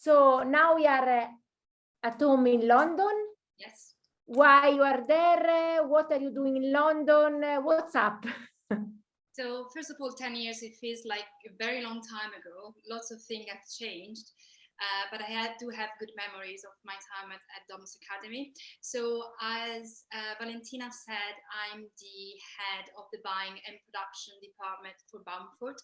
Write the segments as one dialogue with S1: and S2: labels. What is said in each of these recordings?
S1: So now we are at home in London.
S2: Yes.
S1: Why you are there? What are you doing in London? What's up?
S2: So first of all, 10 years, it feels like a very long time ago. Lots of things have changed, but I do have good memories of my time at Domus Academy. So as Valentina said, I'm the head of the buying and production department for Bamford.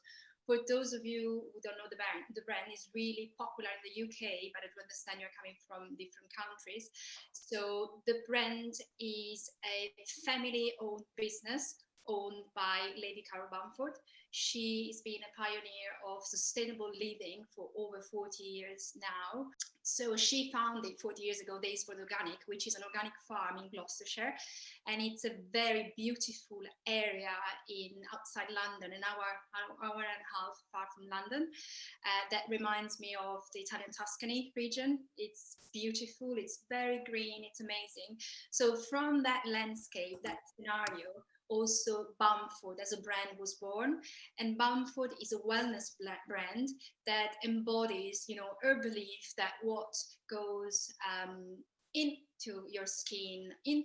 S2: For those of you who don't know the brand is really popular in the UK, but I do understand you're coming from different countries. So the brand is a family-owned business owned by Lady Carol Bamford. She has been a pioneer of sustainable living for over 40 years now. So she founded 40 years ago Days for the Organic, which is an organic farm in Gloucestershire. And it's a very beautiful area outside London, an hour and a half far from London. That reminds me of the Italian Tuscany region. It's beautiful, it's very green, it's amazing. So from that landscape, that scenario, also Bamford as a brand was born, and Bamford is a wellness brand that embodies, her belief that what goes into your skin, on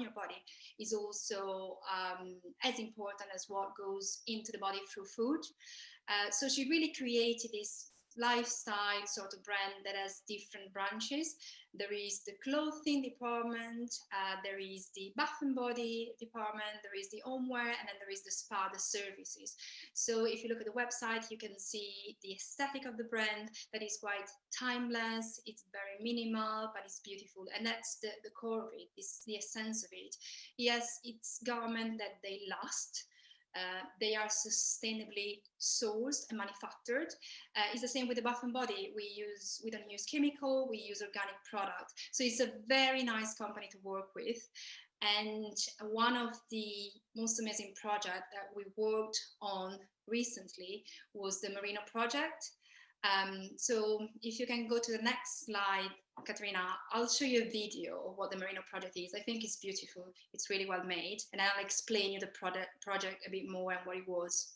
S2: your body is also as important as what goes into the body through food. So she really created this lifestyle sort of brand that has different branches. There is the clothing department, there is the bath and body department, there is the homeware, and then there is the spa, the services. So if you look at the website, you can see the aesthetic of the brand that is quite timeless, it's very minimal, but it's beautiful. And that's the core of it, it's the essence of it. Yes, it's garment that they last. They are sustainably sourced and manufactured. It's the same with the bath and body. We don't use chemical, we use organic product. So it's a very nice company to work with. And one of the most amazing projects that we worked on recently was the Merino project. So if you can go to the next slide, Caterina, I'll show you a video of what the Merino project is. I think it's beautiful. It's really well made. And I'll explain you the project a bit more and what it was.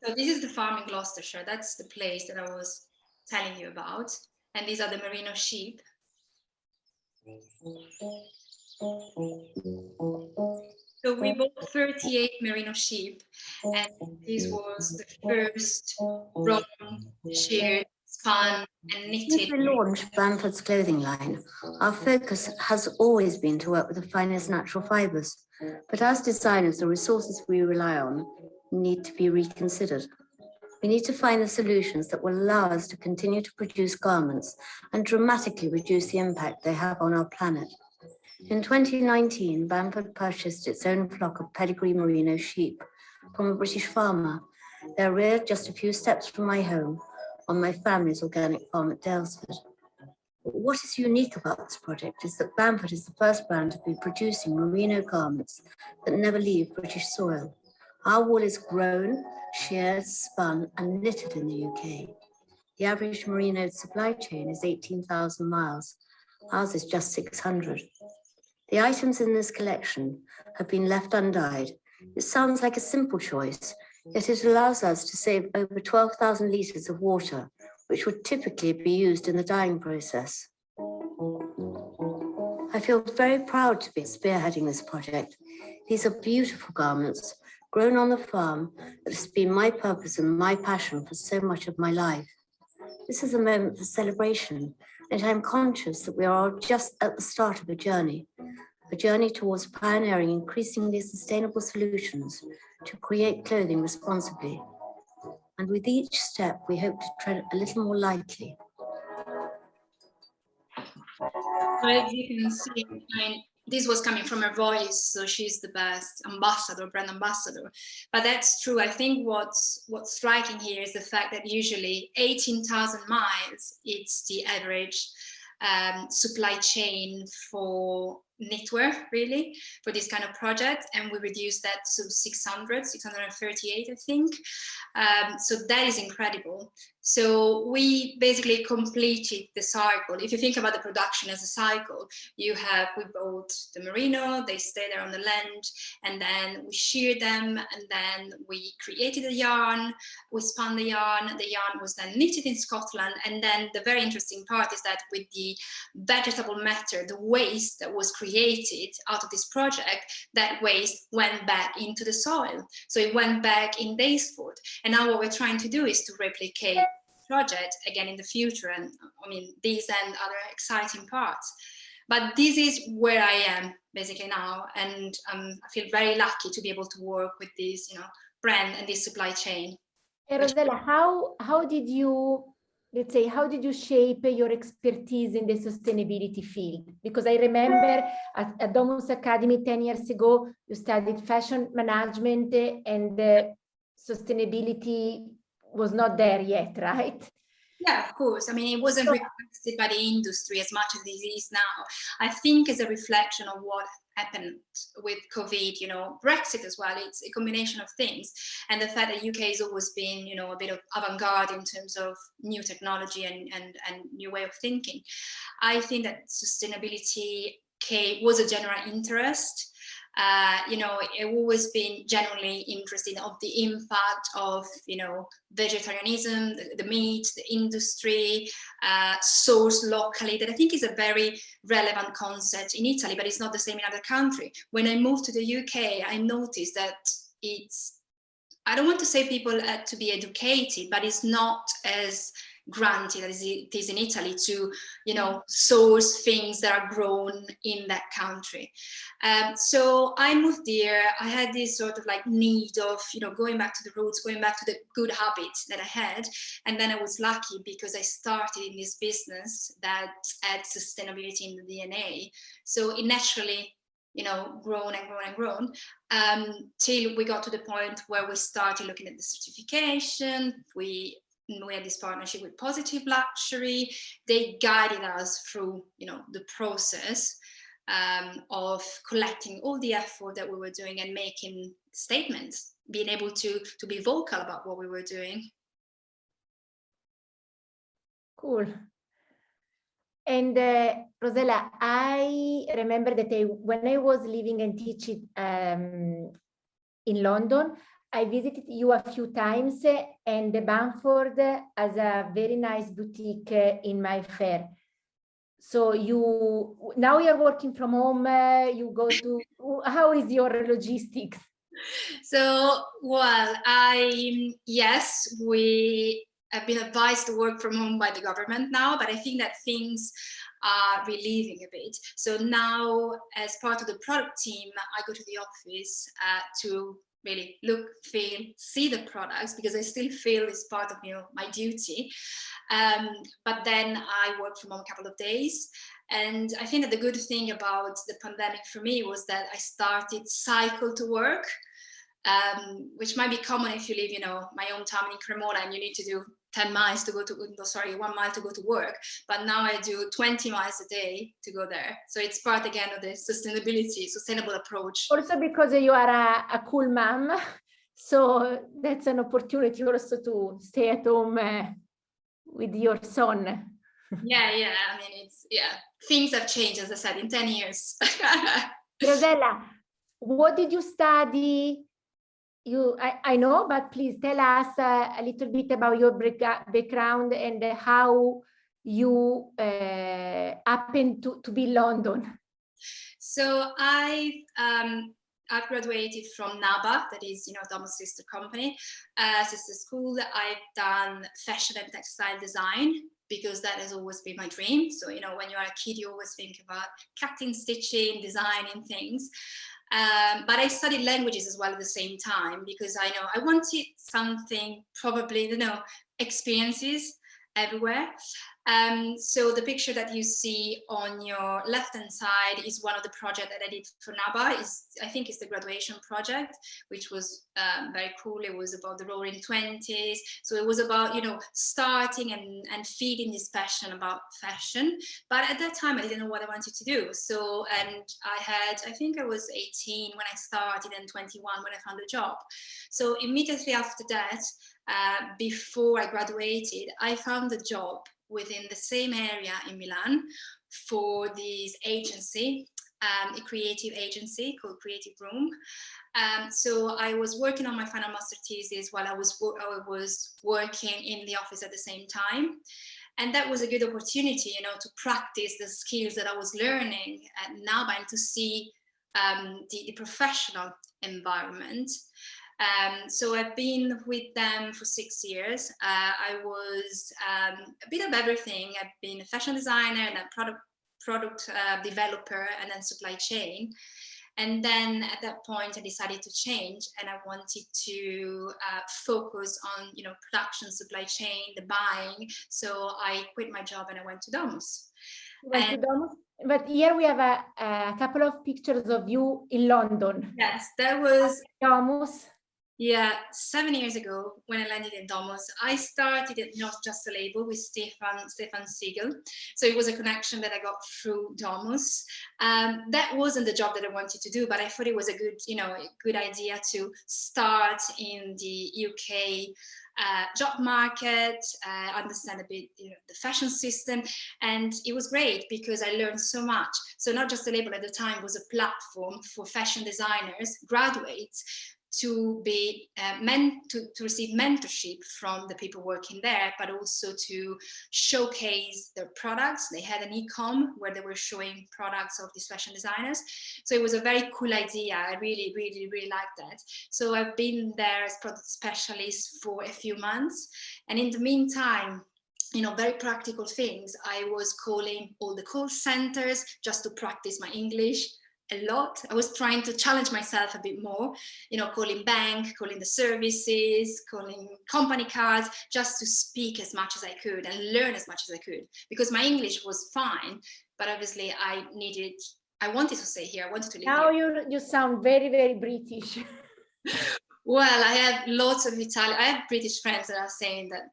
S2: So this is the farm in Gloucestershire. That's the place that I was telling you about. And these are the Merino sheep. So we bought 38 Merino sheep, and this was the first grown, sheared, spun and knitted.
S3: Since we launched Bamford's clothing line, our focus has always been to work with the finest natural fibres. But as designers, the resources we rely on need to be reconsidered. We need to find the solutions that will allow us to continue to produce garments and dramatically reduce the impact they have on our planet. In 2019, Bamford purchased its own flock of pedigree merino sheep from a British farmer. They're reared just a few steps from my home on my family's organic farm at Dalesford. But what is unique about this project is that Bamford is the first brand to be producing merino garments that never leave British soil. Our wool is grown, sheared, spun and knitted in the UK. The average merino supply chain is 18,000 miles. Ours is just 600. The items in this collection have been left undyed. It sounds like a simple choice, yet it allows us to save over 12,000 litres of water, which would typically be used in the dyeing process. I feel very proud to be spearheading this project. These are beautiful garments, grown on the farm, that has been my purpose and my passion for so much of my life. This is a moment for celebration, and I'm conscious that we are just at the start of a journey towards pioneering increasingly sustainable solutions to create clothing responsibly. And with each step, we hope to tread a little more lightly.
S2: As you can see, this was coming from her voice, so she's the best ambassador, brand ambassador. But that's true. I think what's striking here is the fact that usually 18,000 miles, it's the average supply chain for knitwear, really, for this kind of project, and we reduced that to 638, I think. So that is incredible. So we basically completed the cycle. If you think about the production as a cycle, we bought the merino, they stay there on the land, and then we sheared them, and then we created the yarn, we spun the yarn was then knitted in Scotland, and then the very interesting part is that with the vegetable matter, the waste that was created out of this project, that waste went back into the soil. So it went back in Daysford, and now what we're trying to do is to replicate project again in the future, and I mean these and other exciting parts. But this is where I am basically now, and I feel very lucky to be able to work with this, brand and this supply chain.
S1: Hey, Rosella, how did you, let's say, how did you shape your expertise in the sustainability field? Because I remember at Domus Academy 10 years ago, you studied fashion management, and sustainability was not there yet, right?
S2: Yeah, of course. I mean, it wasn't requested by the industry as much as it is now. I think it's a reflection of what happened with COVID, Brexit as well. It's a combination of things. And the fact that UK has always been, a bit of avant-garde in terms of new technology and new way of thinking. I think that sustainability was a general interest. I've always been genuinely interested of the impact of, vegetarianism, the meat, the industry, sourced locally, that I think is a very relevant concept in Italy, but it's not the same in other countries. When I moved to the UK, I noticed that I don't want to say people had to be educated, but it's not as granted as it is in Italy to, source things that are grown in that country. So I moved there. I had this sort of like need of, going back to the roots, going back to the good habits that I had. And then I was lucky because I started in this business that had sustainability in the DNA. So it naturally, grown and grown and grown, till we got to the point where we started looking at the certification. We had this partnership with Positive Luxury. They guided us through, the process of collecting all the effort that we were doing and making statements, being able to be vocal about what we were doing.
S1: Cool. And Rosella, I remember that when I was living and teaching in London, I visited you a few times, and the Bamford has a very nice boutique in my fair. So now you're working from home, you go to, how is your logistics?
S2: So, well, yes, we have been advised to work from home by the government now, but I think that things are relieving a bit. So now, as part of the product team, I go to the office to really look, feel, see the products, because I still feel it's part of my duty. But then I work from home a couple of days. And I think that the good thing about the pandemic for me was that I started cycle to work, which might be common if you live, my hometown in Cremona, and you need to do 10 miles to go to, 1 mile to go to work. But now I do 20 miles a day to go there. So it's part again of the sustainable approach.
S1: Also because you are a cool mom. So that's an opportunity also to stay at home with your son.
S2: Yeah. I mean, things have changed, as I said, in 10 years.
S1: Rosella, what did you study? I know, but please tell us a little bit about your background and how you happened to be in London.
S2: So I've graduated from NABA, that is, Domus sister company, sister school. I've done fashion and textile design, because that has always been my dream. So, when you're a kid, you always think about cutting, stitching, designing things. But I studied languages as well at the same time, because I know I wanted something, probably, experiences everywhere. So the picture that you see on your left-hand side is one of the projects that I did for NABA. I think it's the graduation project, which was very cool. It was about the Roaring 20s. So it was about, you know, starting and feeding this passion about fashion. But at that time, I didn't know what I wanted to do. So, and I think I was 18 when I started and 21 when I found a job. So immediately after that, before I graduated, I found a job within the same area in Milan for this agency, a creative agency called Creative Room. So I was working on my final master thesis while I was working in the office at the same time. And that was a good opportunity, you know, to practice the skills that I was learning at NABA and to see the professional environment. So I've been with them for 6 years. I was a bit of everything. I've been a fashion designer and a product developer and then supply chain. And then at that point, I decided to change and I wanted to focus on, you know, production, supply chain, the buying. So I quit my job and I went to Domus.
S1: To Domus? But here we have a couple of pictures of you in London.
S2: Yes, that was
S1: Domus.
S2: Yeah, 7 years ago when I landed in Domus, I started at Not Just a Label with Stefan Siegel. So it was a connection that I got through Domus. That wasn't the job that I wanted to do, but I thought it was a good, you know, a good idea to start in the UK job market, understand a bit, you know, the fashion system, and it was great because I learned so much. So Not Just a Label at the time was a platform for fashion designers, graduates, to be to receive mentorship from the people working there, but also to showcase their products. They had an e-com where they were showing products of these fashion designers. So it was a very cool idea. I really, really, really liked that. So I've been there as product specialist for a few months. And in the meantime, you know, very practical things. I was calling all the call centers just to practice my English. A lot. I was trying to challenge myself a bit more, you know, calling bank, calling the services, calling company cards, just to speak as much as I could and learn as much as I could, because my English was fine, but obviously I wanted to stay here. I wanted to live here.
S1: Now you sound very, very British.
S2: Well, I have lots of Italian. I have British friends that are saying that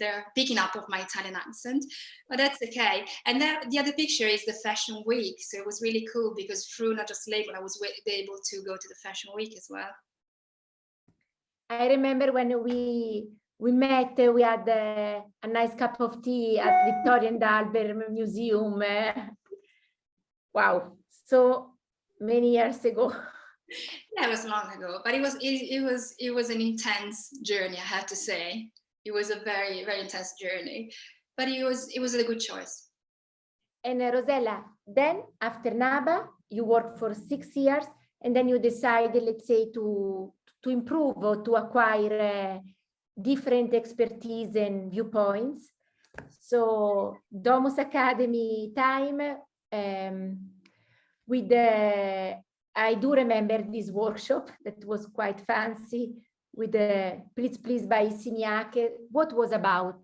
S2: they're picking up of my Italian accent, but that's okay. And then the other picture is the Fashion Week. So it was really cool because through Not Just Label, I was able to go to the Fashion Week as well.
S1: I remember when we met, we had a nice cup of tea at Victoria and Albert Museum. Wow, so many years ago.
S2: Yeah, it was long ago, but it was an intense journey, I have to say. It was a very, very intense journey, but it was a good choice.
S1: And Rosella, then after NABA, you worked for 6 years, and then you decided, let's say, to improve or to acquire different expertise and viewpoints. So Domus Academy time, with the, I do remember this workshop that was quite fancy with the Please by Signac. What was about?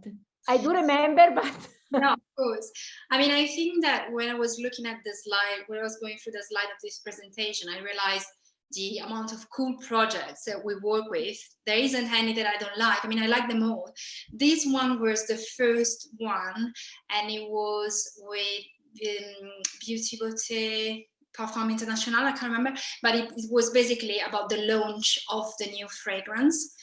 S1: I do remember, but
S2: no, of course. I mean, I think that when I was looking at the slide, when I was going through the slide of this presentation, I realized the amount of cool projects that we work with. There isn't any that I don't like. I mean, I like them all. This one was the first one, and it was with Beauty Beauté Parfum International, I can't remember, but it was basically about the launch of the new fragrance.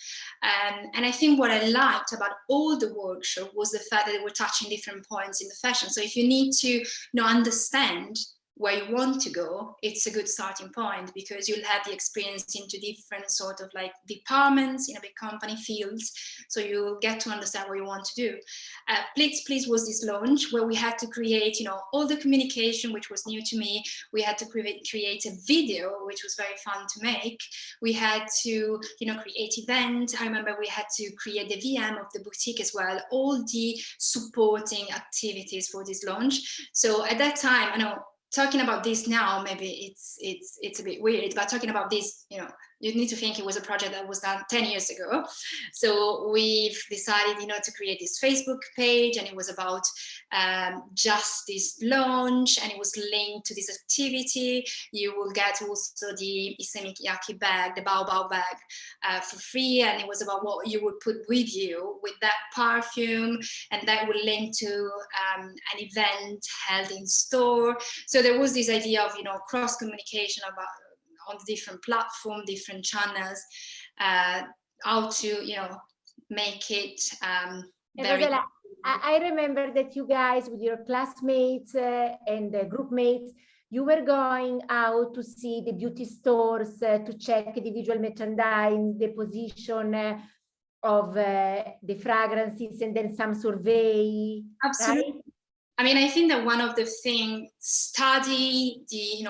S2: And I think what I liked about all the workshop was the fact that they were touching different points in the fashion. So if you need to understand where you want to go, it's a good starting point, because you'll have the experience into different sort of like departments in a big company, fields, so you'll get to understand what you want to do. Please was this launch where we had to create, all the communication, which was new to me. We had to create a video, which was very fun to make. We had to, create event. I remember we had to create the VM of the boutique as well, all the supporting activities for this launch. So at that time, I know, talking about this now, maybe it's a bit weird, but talking about this, you need to think it was a project that was done 10 years ago. So we've decided, to create this Facebook page, and it was about just this launch, and it was linked to this activity. You will get also the Isemikiyaki bag, the Bao bag for free, and it was about what you would put with you with that perfume, and that would link to an event held in store. So there was this idea of, cross communication about on different platforms, different channels, how to, make it very...
S1: Rosella, I remember that you guys with your classmates and group mates, you were going out to see the beauty stores, to check individual merchandise, the position of the fragrances, and then some survey.
S2: Absolutely.
S1: Right?
S2: I mean, I think that one of the things,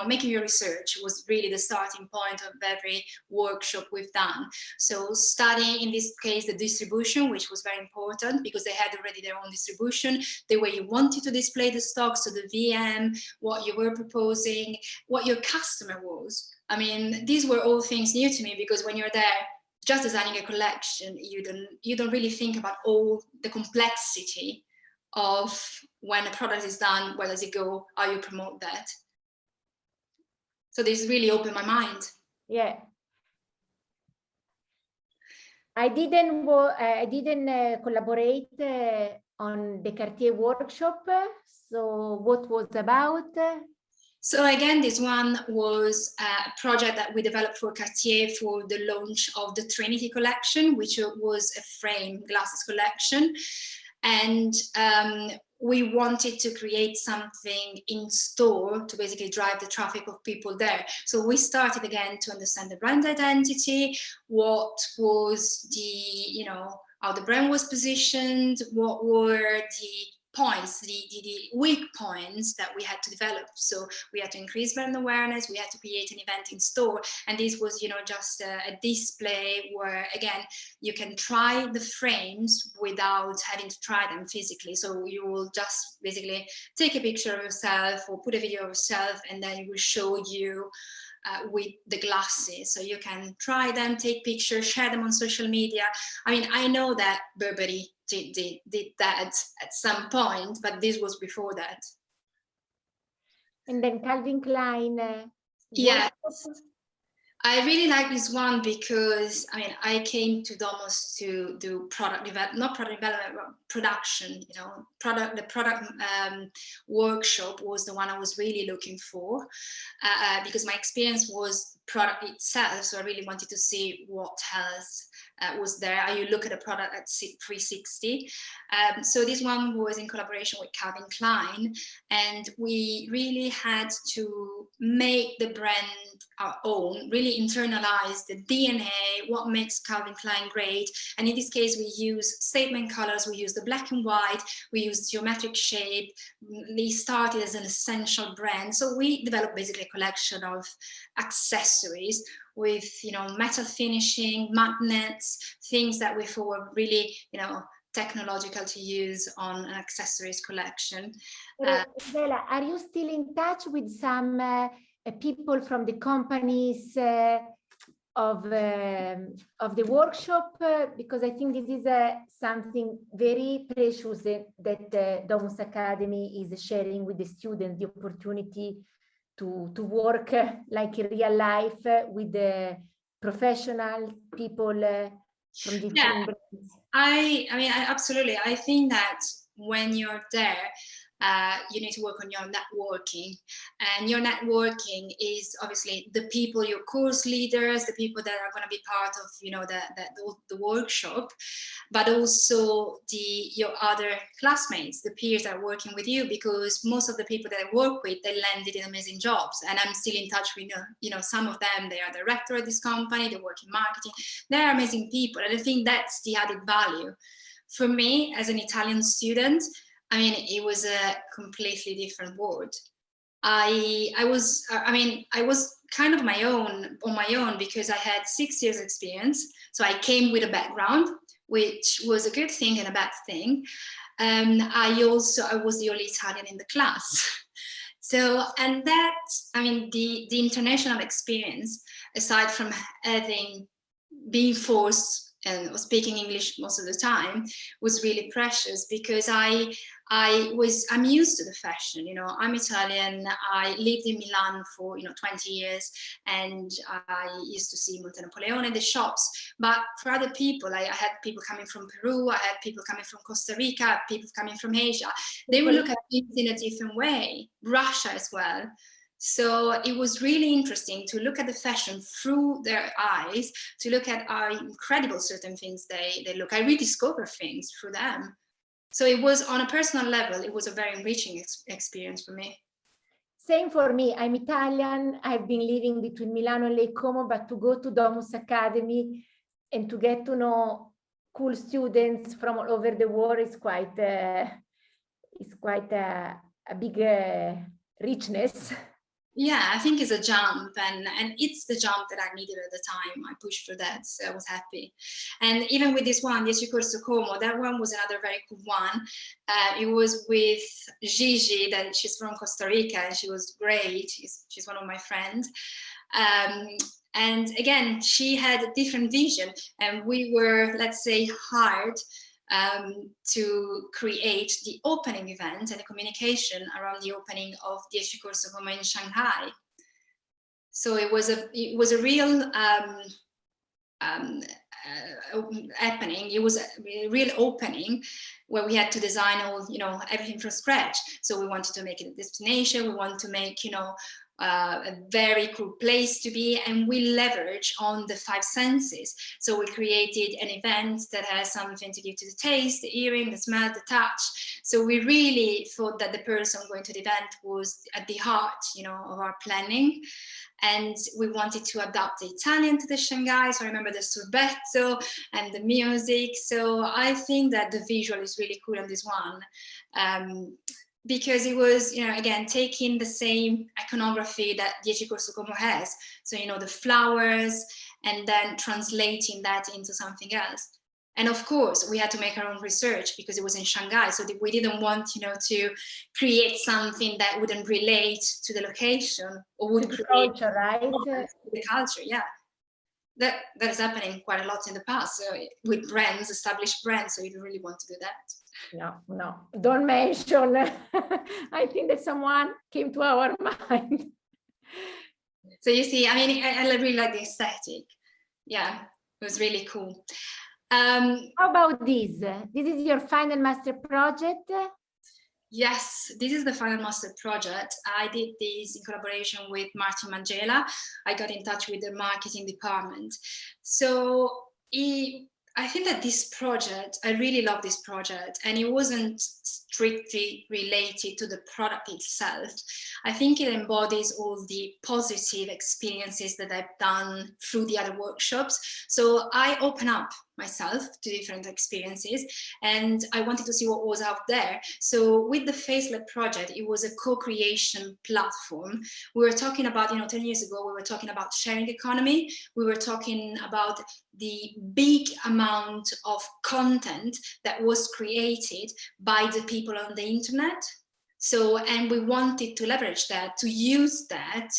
S2: making your research was really the starting point of every workshop we've done. So studying, in this case, the distribution, which was very important because they had already their own distribution, the way you wanted to display the stock, so the VM, what you were proposing, what your customer was. I mean, these were all things new to me, because when you're there just designing a collection, you don't really think about all the complexity of when a product is done, where does it go, how you promote that. So this really opened my mind.
S1: Yeah. I didn't collaborate on the Cartier workshop. So what was about?
S2: So again, this one was a project that we developed for Cartier for the launch of the Trinity collection, which was a frame glasses collection. And we wanted to create something in store to basically drive the traffic of people there. So we started again to understand the brand identity, what was the, how the brand was positioned, what were the points, the weak points that we had to develop. So we had to increase brand awareness, we had to create an event in store, and this was, just a display where, again, you can try the frames without having to try them physically. So you will just basically take a picture of yourself or put a video of yourself, and then it will show you with the glasses, so you can try them, take pictures, share them on social media. I mean, I know that Burberry did that at some point, but this was before that.
S1: And then Calvin Klein.
S2: Yes. I really like this one because, I mean, I came to Domus to do product development, not product development, but production, the product workshop was the one I was really looking for because my experience was product itself. So I really wanted to see what else was there, how you look at a product at 360. So this one was in collaboration with Calvin Klein, and we really had to make the brand our own, really internalize the DNA, what makes Calvin Klein great. And in this case, we use statement colors, we use the black and white, we use geometric shape. They started as an essential brand. So we developed basically a collection of accessories with, metal finishing, magnets, things that we thought were really, technological to use on an accessories collection.
S1: Rosella, are you still in touch with some people from the companies of the workshop? Because I think this is something very precious that Domus Academy is sharing with the students, the opportunity to work like in real life with the professional people from different brands.
S2: I mean, absolutely. I think that when you're there, you need to work on your networking, and your networking is obviously the people, your course leaders, the people that are going to be part of, the workshop, but also your other classmates, the peers that are working with you, because most of the people that I work with, they landed in amazing jobs, and I'm still in touch with, some of them. They are director at this company, they work in marketing. They're amazing people, and I think that's the added value. For me, as an Italian student, I mean, it was a completely different world. I was kind of on my own because I had 6 years experience. So I came with a background, which was a good thing and a bad thing. I was the only Italian in the class. So, and that, I mean, the international experience, aside from having being forced and was speaking English most of the time, was really precious, because I'm used to the fashion, you know, I'm Italian, I lived in Milan for, 20 years, and I used to see Montenapoleone in the shops. But for other people, I had people coming from Peru, I had people coming from Costa Rica, people coming from Asia. They would look at things in a different way, Russia as well. So it was really interesting to look at the fashion through their eyes, to look at how incredible certain things they look. I rediscover things through them. So it was, on a personal level, it was a very enriching experience for me.
S1: Same for me. I'm Italian. I've been living between Milano and Lake Como, but to go to Domus Academy and to get to know cool students from all over the world is quite a big richness.
S2: Yeah, I think it's a jump, and it's the jump that I needed at the time. I pushed for that, so I was happy. And even with this one, 10 Corso Como, that one was another very cool one. It was with Gigi, that she's from Costa Rica, and she was great. She's one of my friends. And again, she had a different vision, and we were, let's say, hired to create the opening event and the communication around the opening of 10 Corso Como in Shanghai. So it was a real happening. It was a real opening where we had to design all, everything from scratch. So we wanted to make it a destination. We wanted to make, a very cool place to be, and we leverage on the 5 senses. So we created an event that has something to give to the taste, the hearing, the smell, the touch. So we really thought that the person going to the event was at the heart, of our planning. And we wanted to adapt the Italian to the Shanghai. So I remember the sorbetto and the music. So I think that the visual is really cool on this one. Because it was, again, taking the same iconography that 10 Corso Como has. So, the flowers, and then translating that into something else. And of course, we had to make our own research because it was in Shanghai. So we didn't want, to create something that wouldn't relate to the location or would create
S1: culture, right?
S2: The culture, yeah. That is happening quite a lot in the past, so with brands, established brands. So you don't really want to do that.
S1: No, don't mention. I think that someone came to our mind.
S2: So you see, I mean, I really like the aesthetic. Yeah, it was really cool.
S1: How about this? This is your final master project?
S2: Yes, this is the final master project. I did this in collaboration with Martin Mangela. I got in touch with the marketing department. So I think that this project, I really love this project, and it wasn't strictly related to the product itself. I think it embodies all the positive experiences that I've done through the other workshops. So I open up myself to different experiences, and I wanted to see what was out there. So with the Facelab project, it was a co-creation platform. We were talking about, 10 years ago, we were talking about sharing economy. We were talking about the big amount of content that was created by the people on the internet. So, and we wanted to leverage that, to use that.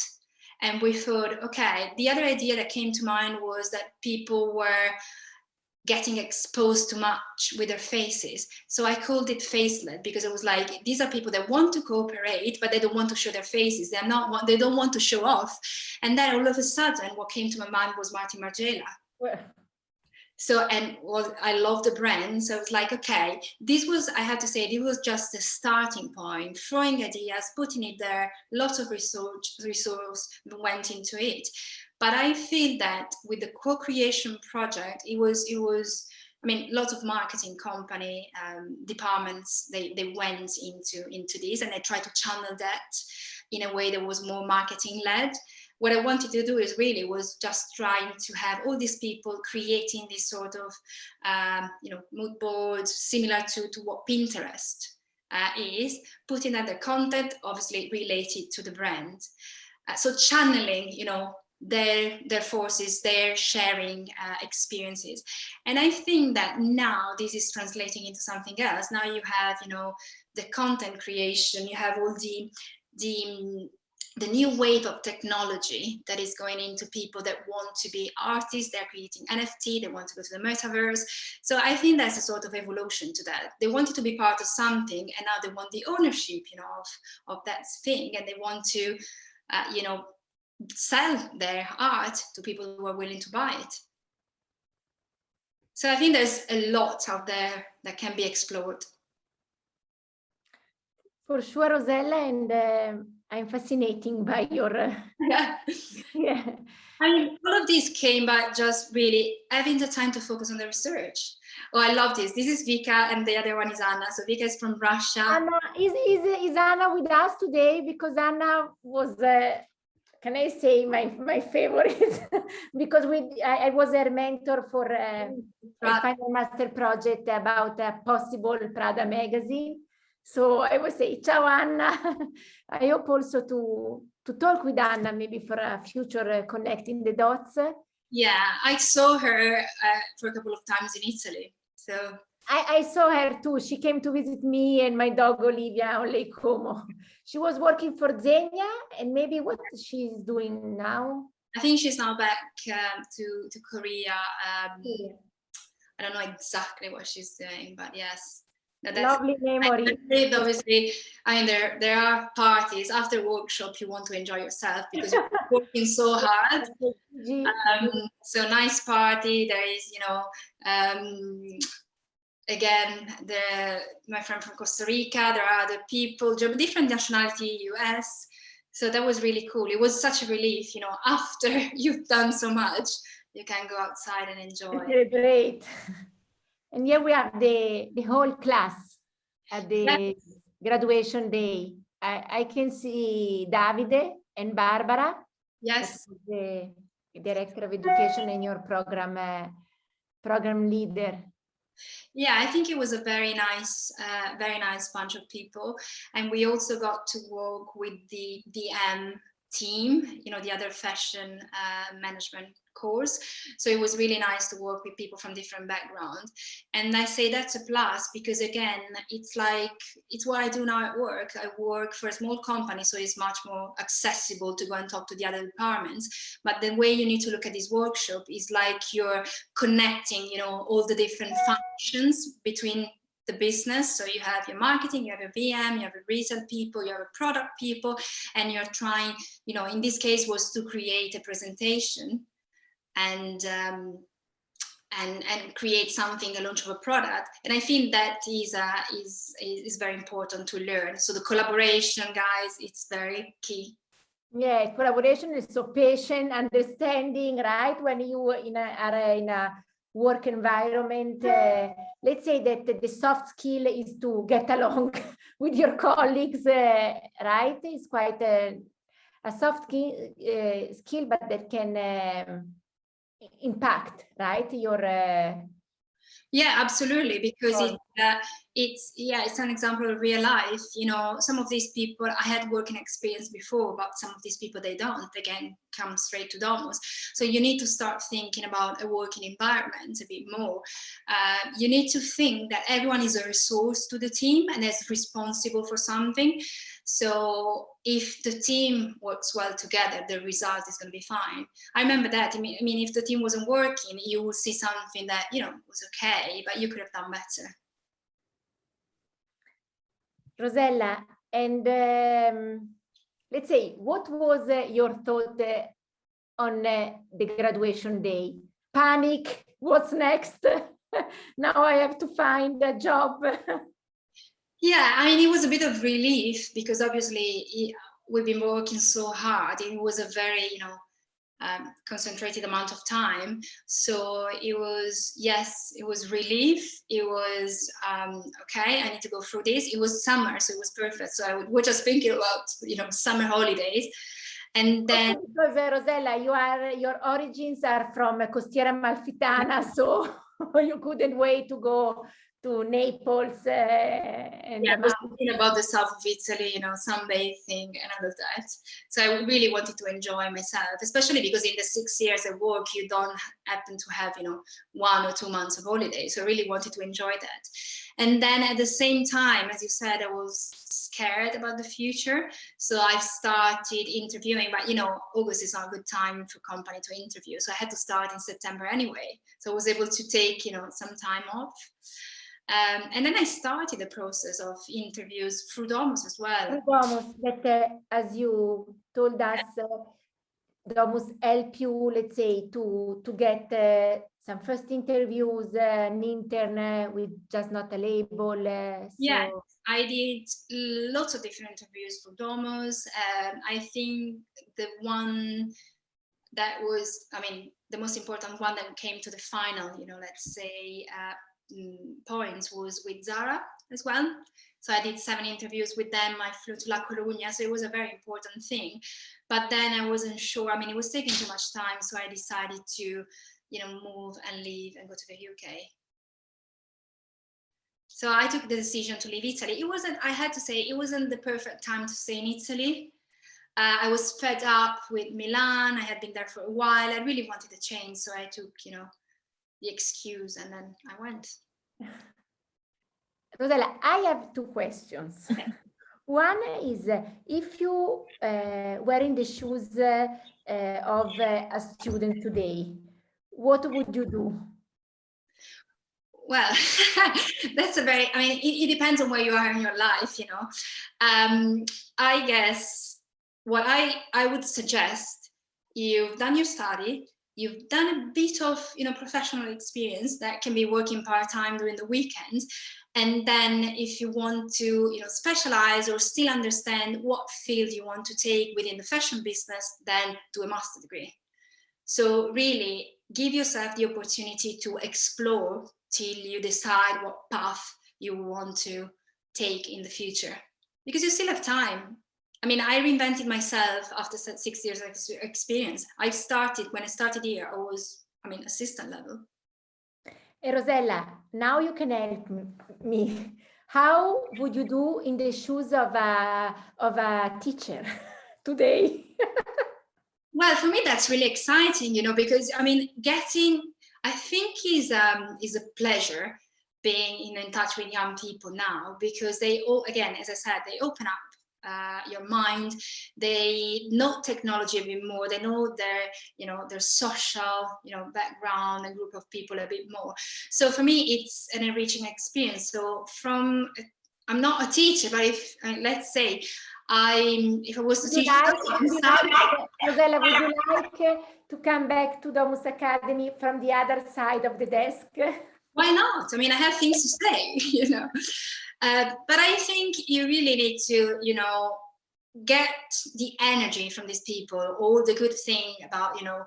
S2: And we thought, okay, the other idea that came to mind was that people were getting exposed too much with their faces. So I called it Facelab, because it was like, these are people that want to cooperate, but they don't want to show their faces. They don't want to show off. And then all of a sudden, what came to my mind was Martin Margiela.
S1: Well.
S2: So, and well, I love the brand. So it's like, okay, this was, I have to say, it was just the starting point, throwing ideas, putting it there, lots of resource went into it. But I feel that with the co-creation project, it was, I mean, lots of marketing company departments, they went into this, and they tried to channel that in a way that was more marketing led. What I wanted to do was just trying to have all these people creating this sort of, mood boards similar to what Pinterest is, putting out the content, obviously related to the brand. So channeling, their forces, their sharing experiences. And I think that now this is translating into something else. Now you have, the content creation, you have all the the new wave of technology that is going into people that want to be artists. They're creating NFT, they want to go to the metaverse. So I think that's a sort of evolution to that. They wanted to be part of something, and now they want the ownership, you know, of that thing, and they want to, you know, sell their art to people who are willing to buy it. So I think there's a lot out there that can be explored.
S1: For sure, Rosella, and I'm fascinating by your
S2: Yeah.
S1: yeah.
S2: I mean, all of this came by just really having the time to focus on the research. Oh, I love this. This is Vika, and the other one is Anna. So Vika is from Russia.
S1: Anna, is Anna with us today? Because Anna was, can I say, my favorite? Because I was her mentor for a final master project about a possible Prada magazine. So I would say, ciao Anna. I hope also to talk with Anna, maybe for a future connecting the dots.
S2: Yeah, I saw her for a couple of times in Italy. So
S1: I saw her too. She came to visit me and my dog Olivia on Lake Como. She was working for Zegna, and maybe what she's doing now.
S2: I think she's now back to Korea. I don't know exactly what she's doing, but yes.
S1: That's lovely memory.
S2: Obviously, I mean, there are parties after workshop. You want to enjoy yourself because you're working so hard. So nice party. There is, you know, again, my friend from Costa Rica. There are other people, different nationality, US. So that was really cool. It was such a relief, you know, after you've done so much, you can go outside and enjoy.
S1: Great. And here we have the whole class at the graduation day. I can see Davide and Barbara.
S2: Yes.
S1: The director of education and your program leader.
S2: Yeah, I think it was a very nice bunch of people. And we also got to work with the DM team, you know, the other fashion management course. So it was really nice to work with people from different backgrounds. And I say that's a plus because, again, it's what I do now at work. I work for a small company, so it's much more accessible to go and talk to the other departments. But the way you need to look at this workshop is like you're connecting, you know, all the different functions between the business. So you have your marketing, you have your VM, you have your retail people, you have your product people, and you're trying, you know, in this case was to create a presentation and create something, a launch of a product. And I think that is very important to learn. So the collaboration, guys, it's very key.
S1: Yeah, collaboration is so patient, understanding, right? When you are in a work environment, let's say that the soft skill is to get along with your colleagues, right? It's quite a soft skill, but that can impact, right? Your
S2: yeah, absolutely, because it's an example of real life. You know, some of these people, I had working experience before, but some of these people, they don't, again, come straight to Domus. So you need to start thinking about a working environment a bit more. You need to think that everyone is a resource to the team and is responsible for something. So if the team works well together, the result is going to be fine. I remember that. I mean, if the team wasn't working, you would see something that, you know, was okay, but you could have done better.
S1: Rosella, and let's say, what was your thought on the graduation day? Panic, what's next? Now I have to find a job.
S2: Yeah, I mean, it was a bit of relief because obviously we've been working so hard. It was a very, you know, concentrated amount of time. So it was, yes, it was relief. It was, okay, I need to go through this. It was summer, so it was perfect. So I was just thinking about, you know, summer holidays. And then
S1: because Rosella, your origins are from Costiera Amalfitana, so you couldn't wait to go to Naples. And
S2: yeah, I was thinking about the south of Italy, you know, sunbathing and all of that. So I really wanted to enjoy myself, especially because in the 6 years of work, you don't happen to have, you know, 1 or 2 months of holiday. So I really wanted to enjoy that. And then at the same time, as you said, I was scared about the future. So I started interviewing, but you know, August is not a good time for company to interview. So I had to start in September anyway. So I was able to take, you know, some time off. And then I started the process of interviews through Domus as well.
S1: Through Domus, that as you told us, Domus help you, let's say, to get some first interviews, an intern with just not a label.
S2: Yeah, I did lots of different interviews for Domus. I think the one that was, I mean, the most important one that came to the final, you know, let's say, points was with Zara as well. So I did 7 interviews with them. I flew to La Coruña, so it was a very important thing. But then I wasn't sure. I mean, it was taking too much time, so I decided to, you know, move and leave and go to the UK. So I took the decision to leave Italy. It wasn't, I had to say, it wasn't the perfect time to stay in Italy. I was fed up with Milan. I had been there for a while. I really wanted a change, so I took, you know, the excuse, and then I went.
S1: Rosella, I have 2 questions. One is, if you were in the shoes of a student today, what would you do?
S2: Well, that's a very, I mean, it depends on where you are in your life, you know. I guess what I would suggest, you've done your study, you've done a bit of, you know, professional experience that can be working part-time during the weekends. And then if you want to, you know, specialize or still understand what field you want to take within the fashion business, then do a master's degree. So really give yourself the opportunity to explore till you decide what path you want to take in the future, because you still have time. I mean, I reinvented myself after 6 years of experience. When I started here, I was, I mean, assistant level.
S1: Hey, Rosella, now you can help me. How would you do in the shoes of a teacher today?
S2: Well, for me, that's really exciting, you know, because I mean, I think is a pleasure being in touch with young people now, because they all, again, as I said, they open up your mind. They know technology a bit more. They know their, you know, their social, you know, background and group of people a bit more. So for me, it's an enriching experience. So I'm not a teacher, but if let's say if I was to teach,
S1: Rosella, would you like to come back to Domus Academy from the other side of the desk?
S2: Why not? I mean, I have things to say, you know. But I think you really need to, you know, get the energy from these people, all the good thing about, you know,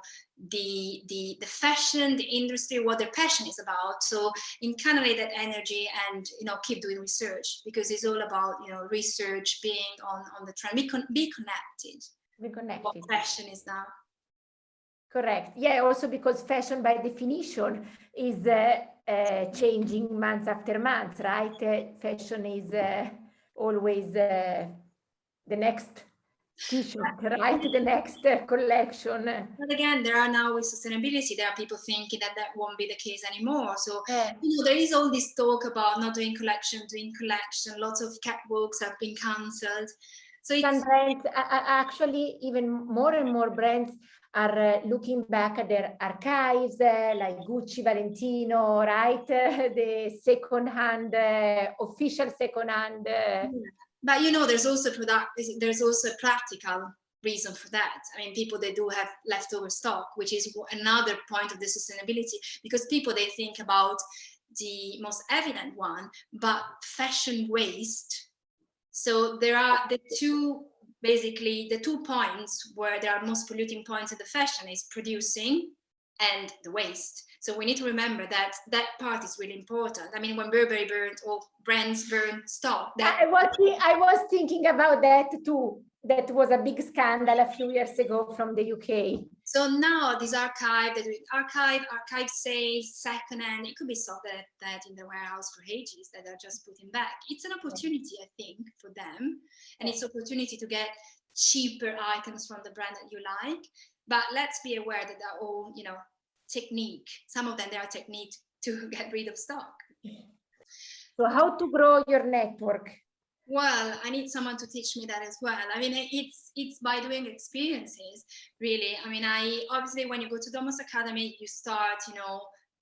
S2: the fashion, the industry, what their passion is about. So incarnate that energy and, you know, keep doing research, because it's all about, you know, research, being on the trend, be connected.
S1: Be connected.
S2: What fashion is now.
S1: Correct. Yeah, also because fashion by definition is changing month after month, right? Fashion is always the next t-shirt, right? The next collection.
S2: But again, there are now with sustainability, there are people thinking that won't be the case anymore. So, you know, there is all this talk about not doing collection, lots of catwalks have been cancelled. So
S1: some brands, actually, even more and more brands are looking back at their archives, like Gucci, Valentino, right? The second-hand, official second-hand.
S2: But you know, there's also a practical reason for that. I mean, people, they do have leftover stock, which is another point of the sustainability, because people, they think about the most evident one, but fashion waste. So there are basically the 2 points where there are most polluting points in the fashion is producing and the waste. So we need to remember that part is really important. I mean, when Burberry burned, or brands burn stock.
S1: I was thinking about that too. That was a big scandal a few years ago from the UK.
S2: So now this archive saves secondhand. It could be sold that in the warehouse for ages, that are just putting back. It's an opportunity, I think, for them, and it's an opportunity to get cheaper items from the brand that you like. But let's be aware that they're all, you know, technique. Some of them, they are technique to get rid of stock.
S1: So how to grow your network?
S2: Well, I need someone to teach me that as well. I mean, it's by doing experiences, really. I mean, obviously when you go to Domus Academy, you start,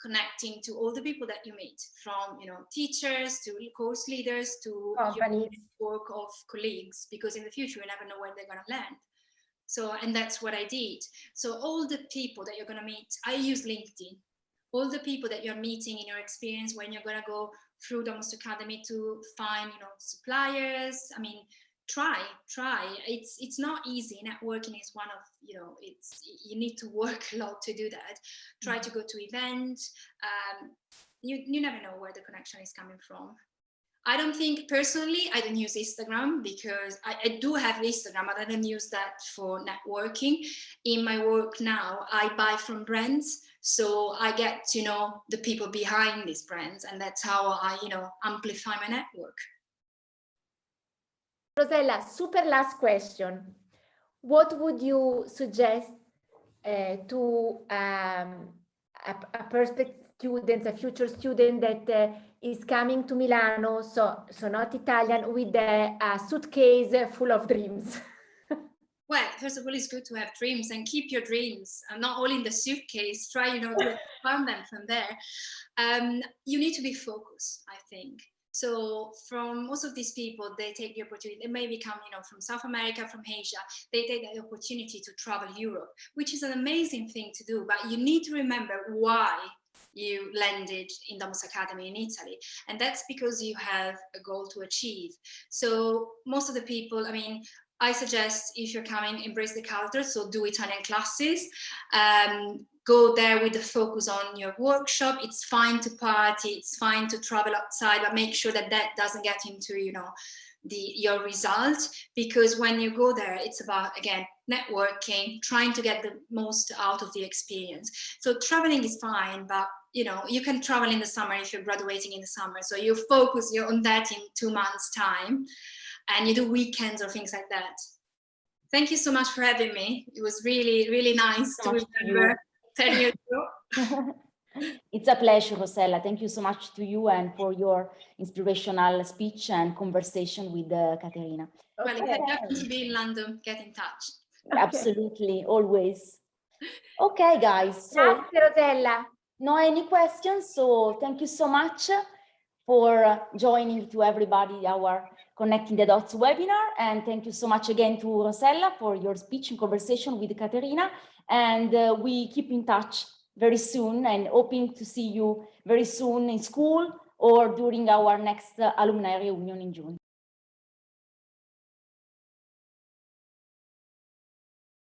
S2: connecting to all the people that you meet, from teachers to course leaders to your network of colleagues, because in the future you never know where they're going to land. So, and that's what I did. So all the people that you're going to meet, I use LinkedIn. All the people that you're meeting in your experience when you're going to go through Domus Academy to find, suppliers. I mean, try. It's not easy. Networking is one of, you need to work a lot to do that. Try to go to events. You never know where the connection is coming from. I don't think, personally, I don't use Instagram because I do have Instagram, but I don't use that for networking. In my work now, I buy from brands. So I get to know the people behind these brands, and that's how I, amplify my network.
S1: Rosella, super last question. What would you suggest to a prospective student, a future student that is coming to Milano, so not Italian, with a suitcase full of dreams?
S2: Well, first of all, it's good to have dreams and keep your dreams, not all in the suitcase. Try, to expand them from there. You need to be focused, I think. So from most of these people, they take the opportunity, they may come, from South America, from Asia, they take the opportunity to travel Europe, which is an amazing thing to do, but you need to remember why you landed in Domus Academy in Italy. And that's because you have a goal to achieve. So most of the people, I suggest, if you're coming, embrace the culture, so do Italian classes, go there with the focus on your workshop. It's fine to party, it's fine to travel outside, but make sure that doesn't get into, your result, because when you go there, it's about, again, networking, trying to get the most out of the experience. So traveling is fine, but you can travel in the summer if you're graduating in the summer. So you focus on that in 2 months' time, and you do weekends or things like that. Thank you so much for having me. It was really, really nice to remember 10 years ago.
S4: It's a pleasure, Rosella. Thank you so much to you and for your inspirational speech and conversation with Caterina.
S2: Well, if you happen to be in London, get in touch.
S4: Absolutely, always. Okay, guys. So,
S1: grazie, Rosella.
S4: No any questions, so thank you so much for joining, to everybody, our Connecting the Dots webinar, and thank you so much again to Rosella for your speech and conversation with Caterina, and we keep in touch very soon, and hoping to see you very soon in school or during our next alumni reunion in June.